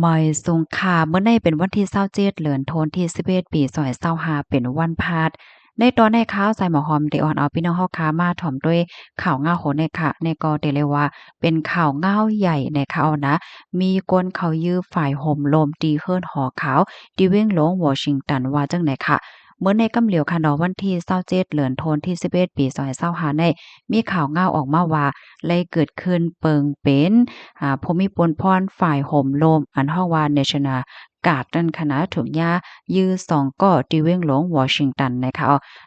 มอยสุงค่าเมื่อในเป็นวันที่27เดือนธันวาคมที่11ปี2025เป็นวันพฤหัสในตอนในข่าวใส่หมอหอมได้ออนเอาพี่น้องเฮาค้ามาถ่อมด้วยข่าวเงาโหนในค่ะในก็ได้เลยว่าเป็นข่าวเงาใหญ่ในข่าวนะมีคนเขายื้อฝ่ายห่มโลมตีเฮิรนหอขาวที่เว้งหลวงวอชิงตันว่าจังไหนค่ะเมื่อในกำเหลียวค่ะเนาะวันที่27เดือนธันวาคมที่11ปี2025ในมีข่าวเงาออกมาว่าเลยเกิดขึ้นเปิงเป็นภูมิพลพรฝ่ายห่มโลมอันฮ้องว่า National Guard นั่นคณะถุงยายื้อ2ก่อที่เว้งหลวงวอชิงตันนะคะ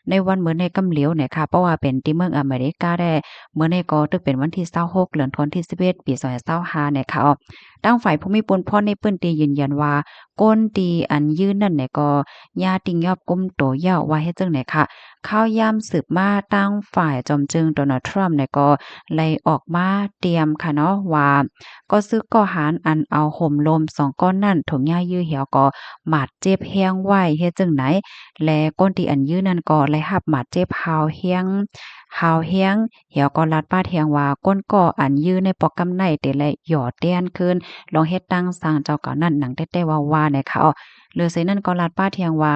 ในวันมื้อในกำเหลียวเนี่ยค่ะเพราะว่าเป็นที่เมืองอเมริกาได้มื้อในก็ตึกเป็นวันที่26เดือนธันวาคมที่11ปี2025เนี่ยค่ะทางฝ่ายภูมิพลพรในเปิ้นตียืนยันว่าก้นตีอันยืนนั่นเนี่ยก็ญาติยอบกุมโตเย้าว่าเฮ็ดจังไหนค่ะข่าวยามสืบมาตั้งฝ่ายจอมจึงโดนัลด์ทรัมป์เนี่ยก็ไล่ออกมาเตรียมค่ะเนาะว่าก็ซื้อก่อหารอันเอาห่มลม2ก้อนนั่นถุงยายื้อเหี่ยวก็หมาดเจ็บแฮงไว้เฮ็ดจังไหนและก้นที่อันยื้อนั่นก็ไล่รับหมาดเจ็บฮาวเฮียงเหี่ยวก็ลัดป้าเทียงว่าก้นก่ออันยื้อในปอกกำไนเตและหย่อเตี้ยนขึ้นลองเฮ็ดตั้งสร้างเจ้าเก่านั่นหนังแต้ๆว่าๆเนี่ยค่ะหรือไสนั่นก็ลัดป้าเทียงว่า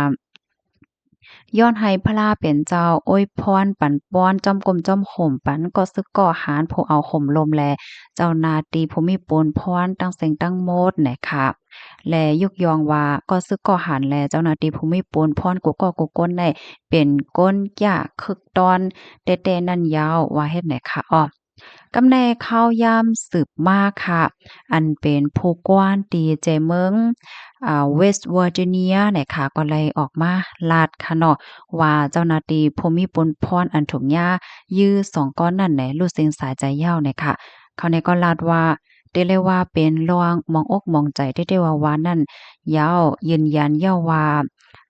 ย้อนให้พระลาเป็นเจ้าอวยพรปันป้อนจ้อมกลมจ้อมโหมปันก็ซึกก่อหารผู้เอาห่มลมแลเจ้านาตีภูมิปนพรตั้งเสียงตั้งโมดน่ะค่ะและยุกยองว่าก็ซึกก่อหารแลเจ้านาตีภูมิปนพรกุก่อกุก้นได้เป็นก้นยาคึกตอนแต่ๆนั่นยาวว่าเฮ็ดไหนค่ะกำในข้าวยามสืบมาค่ะอันเป็นผู้กว้านตีใจเมืองเวสต์เวอร์จิเนียเนี่ยค่ะก็เลยออกมาลาดค่ะเนาะว่าเจ้าหน้าที่ภูมิพลพรอันถุงยายื้อ2ก้อนนั่นแหละรู้สึกสายใจยาวเนี่ยค่ะเขาเนี่ยก็ลาดว่าได้เลยว่าเป็นรวงมองอกมองใจได้ว่านั่นยาวยืนยันยาวว่า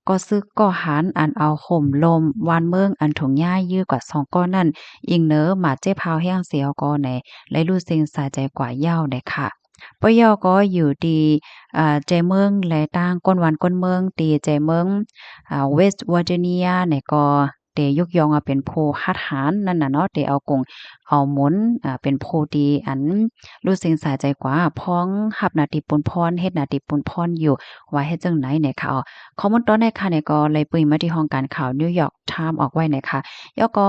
ก็ซึกก็หารอันเอาห่มลมวานเมืองอันถุงหญ้ายื้อกว่า2ก้อนนั่นอิงเนอหมาเจ็บพาวแห้งเสียวก็ในและรู้สึกสายใจกว่าเหย้าได้ค่ะปะยอก็อยู่ดีใจเมืองและต่างก้นวันก้นเมืองตีใจเมืองเวสต์เวอร์จิเนียเนี่ยก็เตยกยองว่าเป็นผู้คัดหารนั่นน่ะเนาะเตเอากงเอาหมุนเป็นผู้ดีอันรู้สึกสายใจกว่าพ้องรับหน้าที่ปุนพรเฮ็ดหน้าที่ปุนพรอยู่ว่าเฮ็ดจังไหนเนี่ยค่ะข้อมูลตอนนี้ค่ะเนี่ยก็เลยปึ้งมาที่ห้องการข่าวนิวยอร์กไทม์ออกไว้นะคะแล้วก็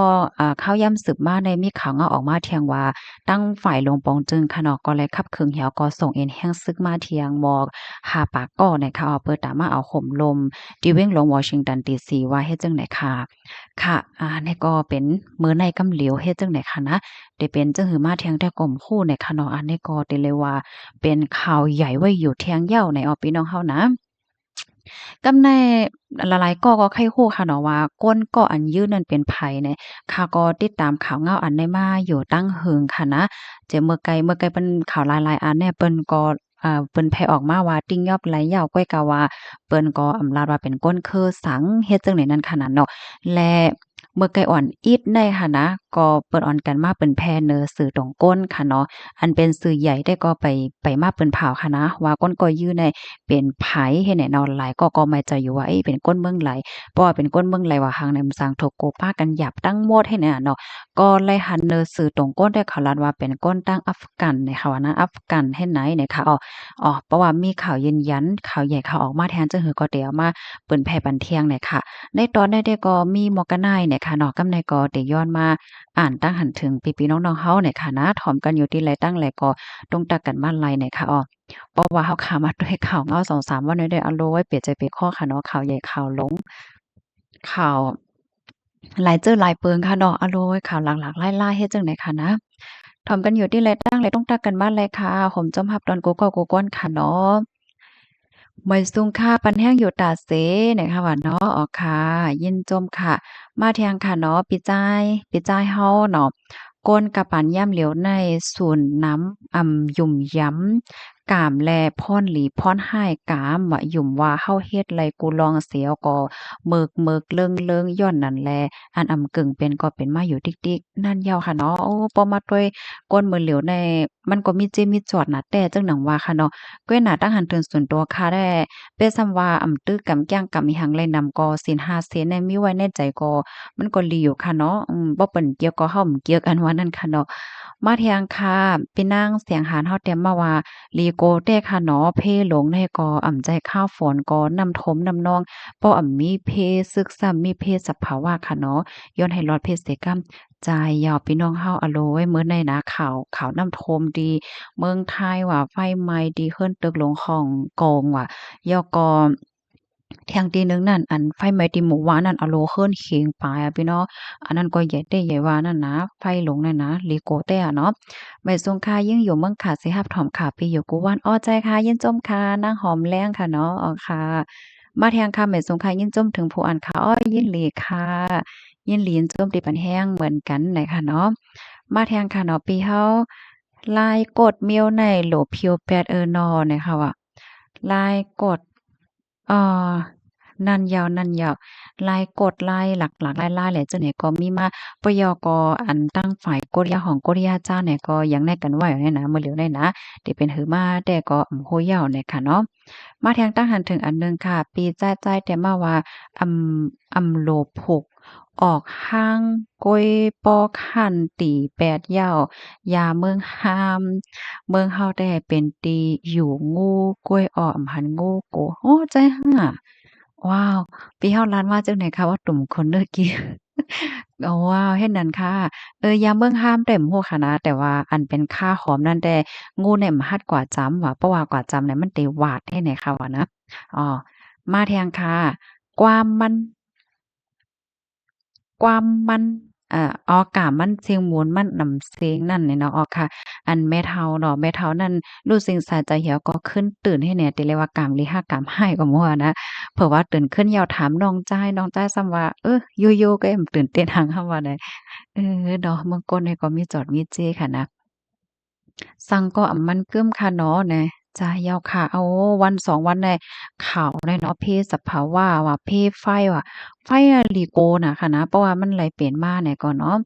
ข่าวย่ำสืบมาในมีข่าวเงาออกมาเที่ยงว่าตั้งฝ่ายลงปองจึงค่ะเนาะก็เลยขับเครื่องเหี่ยวก็ส่งเอ็นแห้งซึกมาเที่ยงหมอกหาปากก้อนะคะเปิดตามมาเอาห่มลมที่เว้งลงวอชิงตันดีซีว่าเฮ็ดจังไหนค่ะค่ะนี่ก็เป็นมื้อในกำเหลียวเฮ็ดจังไหนค่ะนะได้เป็นจังหือมาเที่ยงแต่ก่อมคู่ในค่ะเนาะอันนี้ก็ได้เลยว่าเป็นข่าวใหญ่ไว้อยู่เที่ยงเหย้าในพี่น้องเฮานะ กำในหลายๆก็ไข้ฮู้ค่ะเนาะว่าก้นก็อันยื้อนั่นเป็นไผเนี่ยค่ะก็ติดตามข่าวเงาอันได้มาอยู่ตั้งหึงค่ะนะเจอเมื่อไกลเป็นข่าวหลายๆอันเนี่ยเปิ้นก็เปิ้นแผ่ออกมาว่าติ้งยอบไหลยาวก้อยกะว่าเปิ้นก็อำลาดว่าเป็นก้นคือสังเฮ็ดจังได๋นั้นขนาดเนาะและเมื่อไกลอ่อนอิดในค่ะนะก็เปิ้นอ่อนกันมาเปิ้นแผ่เนอสื่อตรงก้นค่ะเนาะอันเป็นสื่อใหญ่ได้ก็ไปมาเปิ้นเผาค่ะนะว่าก้นก็ยื้อใน เป็นไผเฮ็ดให้นอนหลายก็ไม่ใจอยู่ว่าเอ๊ะเป็นก้นเมืองไหลเพราะว่าเป็นก้นเมืองไหลว่าหังในมันสร้างถกโกพากันหยาบตั้งโมดให้เนี่ยเนาะก็เลยหันเนอสื่อตรงก้นได้ข่าวลัดว่าเป็นก้นตั้งอัฟกันเนี่ยค่ะว่านะอัฟกันเฮ็ดไหนเนี่ยค่ะเพราะว่ามีข่าวยืนยันข่าวใหญ่ข่าวออกมาแทนจังหือก็เดี๋ยวมาเปิ้นแผ่ปันเที่ยงเนี่ยค่ะในตอนได้ก็มีหมอกกะนายเนี่ยค่ะเนาะกำในก็ได้ย้อนมาอ่านตั้งหันถึงพี่ๆน้องๆเฮาเนี่ยค่ะนะถ่อมกันอยู่ที่ไรตั้งไรก็ตรงตักกันมาไลเนี่ยค่ะเพราะว่าเขาขามาด้วยข่าวเงา2-3วันนี้ได้อโลไว้เปลี่ยนใจเปลี่ยนข้อค่ะเนาะข่าวใหญ่ข่าวหลงข่าวหลายเจอหลายเปิงค่ะเนาะอโลยข่าวหลากๆหลายๆเฮ็ดจังได๋ค่ะนะถ่อมกันอยู่ที่ไรตั้งไรต้องตักกันมาเลยค่ะผมจอมรับดอนโกกอกก้อนค่ะเนาะไม่ซุงค่ะปันแห้งอยู่ตาเสนะคะว่าเนาะอ๋อค่ะยินจมค่ะมาเที่ยงค่ะเนาะปีจ้ายเฮาเนาะก้นกะปันย่ำเหลียวในศูนย์น้ำยุ่มย้ำกามแลพ่อนหลีพ่อนห้ายกามว่าหยุ่มว่าเฮาเฮ็ดไรกูลองเสียวก็เมิกเลิงๆย้อนนั่นแลอันกึ่งเป็นก็เป็นมาอยู่ติ๊กๆนั่นยาวค่ะเนาะโอ้ปอมาด้วยก้นมือเหลียวในมันก็มีเจมีจอดนะแต่จังหนังว่าค่ะเนาะก้อยหน้าตั้งหันเทินส่วนตัวค่ะได้เปซ้ำว่าตื้อกำแก้งกำอีหังเลยนำก็ศีล5เสียนในมีไว้ในใจก็มันก็ดีอยู่ค่ะเนาะบ่เปิ้นเกี่ยวก็เฮาบ่เกี่ยวกันว่านั่นค่ะเนาะ มาเที่ยงค่ะพี่นางเสียงหานเฮาเตรียมมาว่าลีโกเต้ค่ะเนาะเพหลงในกออ่ำใจข้าวฝนกอนำทมนำนองป้ออ่ำมีเพซึกซ้ำมีเพสภาวะค่ะเนาะย้อนให้รอดเพศเสกรรมใจยาวพี่น้องเฮาอะโลไว้มื้อในนะข่าวน้ำทมดีเมืองไทยว่าไฟไหม้ดีขึ้นตึกหลงของกองว่าย่อก็เที่ยงตีหนึ่งนั่นอันไฟไหม้ที่หมู่บ้านนั่นอะโลเคิ้นเขียงปายอะพี่น้องอันนั้นก็ใหญ่เต้ใหญ่ว่านั่นนะไฟหลงนั่นนะลีโกเต้อะเนาะใบทรงค่ายิ่งอยู่เมืองขาดสิรับถอมขาปีอยู่กูวันอ้อใจค่ะยินจมค่ะนางหอมแล้งค่ะเนาะอ๋อค่ะมาแทงค่ะใบทรงค่ายินจมถึงผู้อ่านค่ะอ้อยินหลีค่ะยินหลีนจมติปันแห้งเหมือนกันไหนค่ะเนาะมาแทงค่ะเนาะปีเฮาลายกดเมียวในโหลเพียวแปดนอเนี่ยค่ะว่าลายกด เอ่อนั่นยาวนั่นยาวลายกฎลายหลักๆลายๆแหละจังไหนก็มีมาปยกอันตั้งฝ่ายกฎยาของกฎยาเจ้าเนี่ยก็ยังแน่กันไว้อยู่เนี่ยนะมื้อเหลียวเนี่ยนะที่เป็นหือมาแต่ก็โหยาวเนี่ยค่ะเนาะมาแทงตั้งหันถึงอันหนึ่งค่ะปีจ้ายๆแต่มาว่าโลภกออกห้างก้วยปอกหันตีแปดยาวยาเมืองห้ามเมืองเฮาแต่เป็นตีอยู่งูกล้วยอ้ออำหันงูโกโอ้ใจห่าว้าวปีเฮาล้านว่าจังไหนคะว่าตุ่มคนเด้อกี้อ๋อว้าวเฮ็ดนั้นค่ะยามเบิ่งห้ามแต่บ่ฮู้ค่ะนะแต่ว่าอันเป็นค่าหอมนั่นแต่งูเนี่ยมันฮัดกว่าจำว่าเพราะว่ากว่าจำเนี่ยมันเตวาดให้ไหนค่ะว่านะอ๋อมาแทงค่ะความมันความมันอ๋อกามันเสียงหมูนมันนำเสียงนั่นเนี่ยเนาะอ๋อค่ะอันแม่เฒ่าเนาะแม่เฒ่านั้นรู้สึกสาใจเหี่ยวก็ขึ้นตื่นให้แหน่ติเลยว่ากามลิหากามให้ก็มั่วนะเผื่อว่าตื่นขึ้นยาวถามน้องจ้ายน้องจ้ายซ้ำว่าอยู่ๆก็เอ็มตื่นเต้นหังคำว่าใดเนาะเมืองก้นนี่ก็มีจอดมีเจค่ะนะ สั่งก็อำมันกึ้มค่ะเนาะแหน่จ้ะยาวค่ะเอาวัน2วันแน่ข้าวแน่เนาะเพศสภาวะว่าเพไฟว่าไฟอะลีโกน่ะค่ะนะเพราะว่ามันไหลเป็นมาแหน่ก่อนเนาะ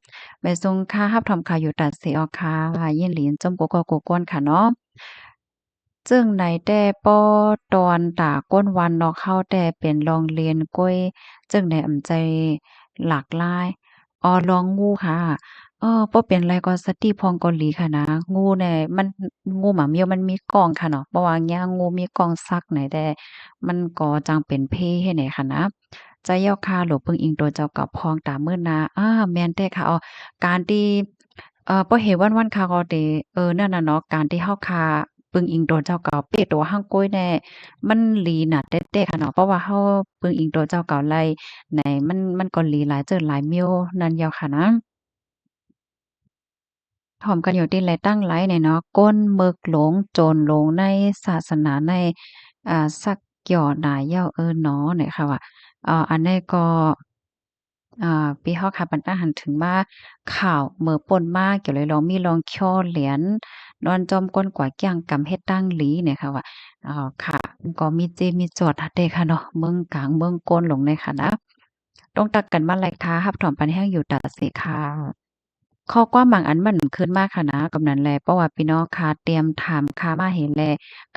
แม่ทรงค่ารับทำค่ะอยู่ตัดเสียออค่ะยินหลีนจมกกกกวนค่ะเนาะ จึงในแต่ป้อตอนตาก้นวันเนาะเข้าแต่เป็นโรงเรียนกล้วยจึงได้อำใจหลากหลายลองงูค่ะบ่เป็นไรก็สติพองเกาหลีค่ะนะงูเนี่ยมันงูหมาเมียวมันมีกรงค่ะเนาะเพราะว่าย่างงูมีกรงซักไหนแต่มันก็จังเป็นเพให้ไหนค่ะนะจะเย้าค่ะหลวงพึ่งอิงตัวเจ้ากับพองตามมื้อนาแม่นแต่ค่ะการที่บ่เห็นวันๆค่ะก็ได้นั่นน่ะเนาะการที่เฮาค่ะ ปึงอิงโดนเจ้าเก่าเป๊ะตัวฮั่งก้วยแน่มันหลีน่ะเต๊ะๆค่ะเนาะเพราะว่าเฮาปึงอิงโดนเจ้าเก่าไล่ไหนมันก็หลีหลายเจิดหลายมิ้วนั่นยาวค่ะนะพร้อมกันอยู่ที่ไหลตั้งไหลเนี่ยเนาะก้นหมึกหลงโจรหลงในศาสนาในสักย่อหน่ายเย้าเนาะเนี่ยค่ะว่าอันนี้ก็ปีเฮาค่ะปันตาหันถึงมาข่าวเหม่อป่นมาเกี่ยวเลยลองมีลองช่อเหรียญนอนจอมก้นกว่าแก้งกำเฮ็ดตั้งหลีเนี่ยค่ะว่าค่ะก็มีเจมีจอดหัดเด้ค่ะเนาะเมืองกลางเมืองก้นลงในค่ะนะต้องตักกันมาหลายค่ะรับถอมปันแห้งอยู่ตาเสค่ะข้อความบางอันมันขึ้นมาค่ะนะกำนั้นแลเพราะว่าพี่น้องค่ะเตรียมถามค่ะมาเห็นแล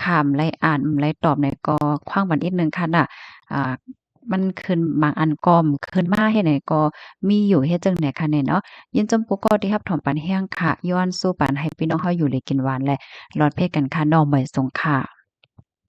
ถามไลอ่านไลตอบเนี่ยก็ขว้างบันอีกหนึ่งค่ะน่ะอ่ามันขึ้นบางอันก็ขึ้นมาเฮ็ดไหนก็มีอยู่เฮ็ดจั่งใดค่ะเนี่ยเนาะยินจมปุกก็ที่รับถอมปันแห้งค่ะย้อนสู่ปันให้พี่น้องเฮาอยู่เลยกินหวานและรอดเพศกันค่ะน้องใหม่สงค่ะ